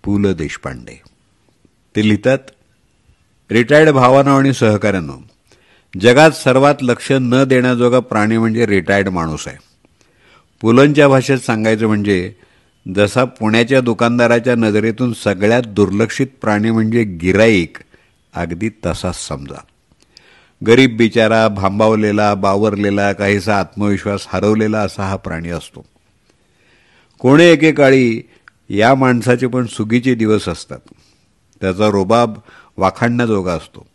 पु ल देशपांडे. ते लिहितात, रिटायर्ड भावांनो आणि सहकाऱ्यांनो, जगात सर्वात लक्ष न देण्याजोगा प्राणी म्हणजे रिटायर्ड माणूस आहे. पुलंच्या भाषेत सांगायचं म्हणजे जसा पुण्याच्या दुकानदाराच्या नजरेतून सगळ्यात दुर्लक्षित प्राणी म्हणजे गिराईक, अगदी तसाच समजा. गरीब बिचारा, भांबावलेला, बावरलेला, काहीसा आत्मविश्वास हरवलेला असा हा प्राणी असतो. कोणे एकेकाळी या माणसाचे पण सुगीचे दिवस असतात. त्याचा रोबाब वाखाणण्याजोगा असतो.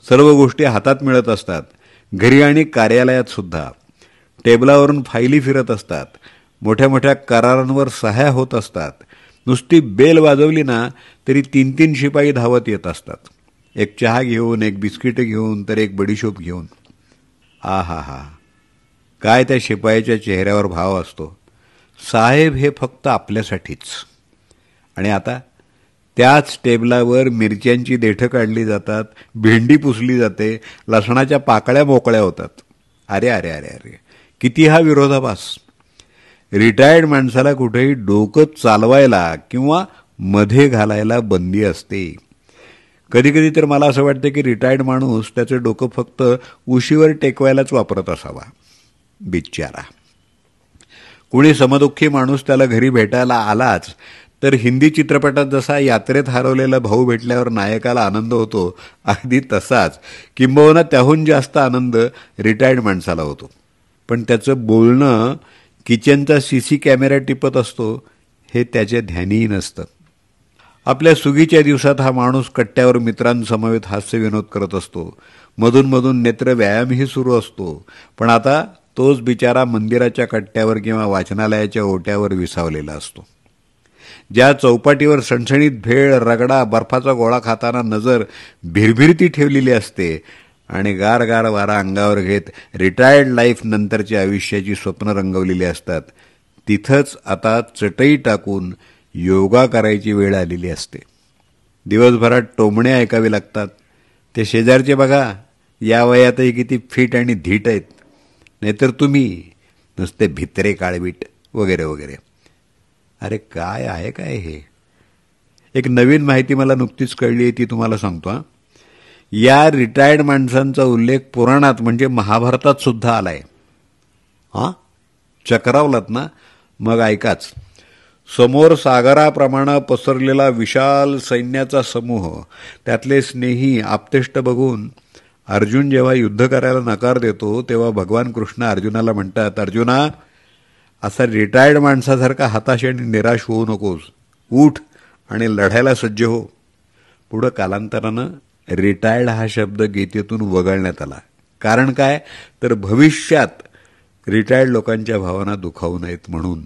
सर्व गोष्टी हातात मिळत असतात. घरी आणि कार्यालयात सुद्धा टेबलावरून फायली फिरत असतात. मोठ्या मोठ्या करारांवर सह्या होत असतात. नुसती बेल वाजवली ना तरी 3-3 शिपाई धावत येत असतात. एक चहा घेऊन, एक बिस्किट घेऊन, तर एक बडीशोप घेऊन. आ हा हा, काय त्या शिपायाच्या चेहऱ्यावर भाव असतो. साहेब हे फक्त आपल्यासाठीच. आणि आता त्याच टेबलावर मिरच्यांची देठं काढली जातात, भेंडी पुसली जाते, लसणाच्या पाकळ्या मोकळ्या होतात. अरे अरे अरे अरे, किती हा विरोधाभास. रिटायर्ड माणसाला कुठेही डोकं चालवायला किंवा मध्ये घालायला बंदी असते. कधी कधी तर मला असं वाटतं की रिटायर्ड माणूस त्याचं डोकं फक्त उशीवर टेकवायलाच वापरत असावा. बिचारा. कुणी समदुःखी माणूस त्याला घरी भेटायला आलाच तर हिंदी चित्रपटात जसा यात्रेत हरवलेला भाऊ भेटल्यावर नायकाला आनंद होतो, अगदी तसाच किंबहुना त्याहून जास्त आनंद रिटायर्ड माणसाला होतो. पण त्याचं बोलणं किचनचा सीसी कॅमेरा टिपत असतो हे त्याच्या ध्यानीही नसतं. आपल्या सुगीच्या दिवसात हा माणूस कट्ट्यावर मित्रांसमवेत हास्यविनोद करत असतो. मधून मधून नेत्र व्यायामही सुरू असतो. पण आता तोच बिचारा मंदिराच्या कट्ट्यावर किंवा वाचनालयाच्या ओट्यावर विसावलेला असतो. ज्या चौपाटीवर सणसणीत भेळ, रगडा, बर्फाचा गोळा खाताना नजर भिरभिरती ठेवलेली असते आणि गार गार वारा अंगावर घेत रिटायर्ड लाईफ नंतरच्या आयुष्याची स्वप्न रंगवलेली असतात, तिथंच आता चटई टाकून योगा करायची वेळ आलेली असते. दिवसभरात टोमणे ऐकावे लागतात. ते शेजारचे बघा, या वयातही किती फिट आणि धीट आहेत, नाहीतर तुम्ही नुसते भित्रे काळवीट वगैरे वगैरे. अरे काय आहे काय हे. एक नवीन माहिती मला नुकतीच कळली आहे, ती तुम्हाला सांगतो. या रिटायर्ड माणसांचा उल्लेख पुराणात म्हणजे महाभारतात सुद्धा आलाय. चक्रावलात ना, मग ऐकाच. समोर सागराप्रमाणे पसरलेला विशाल सैन्याचा समूह, त्यातले स्नेही आप्तेष्ट बघून अर्जुन जेव्हा युद्ध करायला नकार देतो तेव्हा भगवान कृष्ण अर्जुनाला म्हणतात, अर्जुना, असा रिटायर्ड माणसासारखा हताश आणि निराश होऊ नकोस. उठ आणि लढायला सज्ज हो. पुढं कालांतरानं रिटायर्ड हा शब्द गीतेतून वगळण्यात आला. कारण काय तर भविष्यात रिटायर्ड लोकांच्या भावना दुखावू नयेत म्हणून.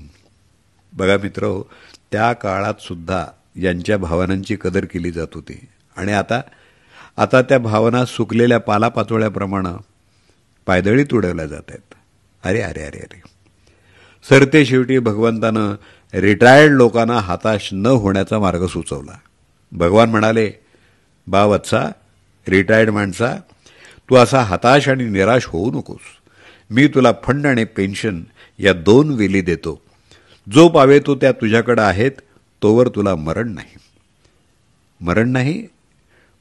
बघा मित्र, त्या काळात सुद्धा यांच्या भावनांची कदर केली जात होती. आणि आता त्या भावना सुकलेल्या पालापाचोळ्याप्रमाणे पायदळीत उडवल्या जात आहेत. अरे अरे अरे अरे. सरते शेवटी भगवंतानं रिटायर्ड लोकांना हताश न होण्याचा मार्ग सुचवला. भगवान म्हणाले, बा वत्सा, रिटायर्ड माणसा, तू असा हताश आणि निराश होऊ नकोस. मी तुला फंड आणि पेन्शन या 2 वेली देतो. जो पावे तो त्या तुझ्याकडे आहेत, तोवर तुला मरण नाही. मरण नाही?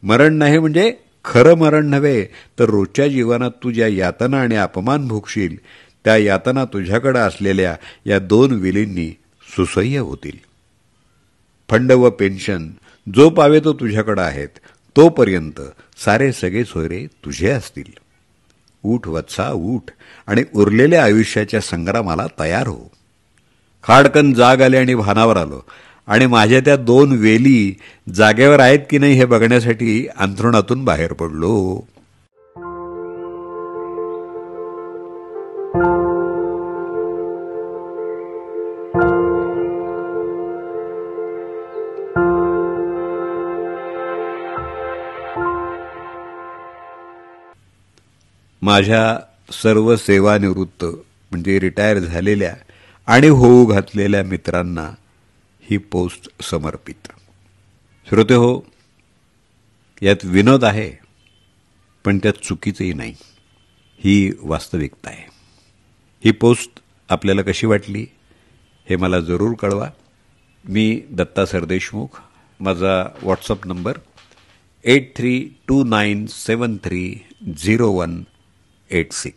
मरण नाही म्हणजे खरं मरण नव्हे, तर रोजच्या जीवनात तू ज्या यातना आणि अपमान भोगशील त्या यातना तुझ्याकडे असलेल्या या 2 विलींनी सुसह्य होतील. फंड व पेन्शन जो पावे तो तुझ्याकडे आहेत, तोपर्यंत सारे सगळे सोयरे तुझे असतील. उठ वत्सा, उठ आणि उरलेल्या आयुष्याच्या संग्रामाला तयार हो. खाडकन जाग आले आणि भानावर आलो आणि माझ्या त्या 2 वेली जागेवर आहेत की नाही हे बघण्यासाठी अंथरुणातून बाहेर पडलो. माझ्या सर्व सेवानिवृत्त म्हणजे रिटायर झालेल्या आणि होऊ घातलेल्या मित्रांना ही पोस्ट समर्पित. श्रोते हो, यात विनोद आहे, पण त्यात चुकीचंही नाही. ही वास्तविकता आहे. ही पोस्ट आपल्याला कशी वाटली हे मला जरूर कळवा. मी दत्ता सरदेशमुख. माझा व्हॉट्सअप नंबर 8329730186.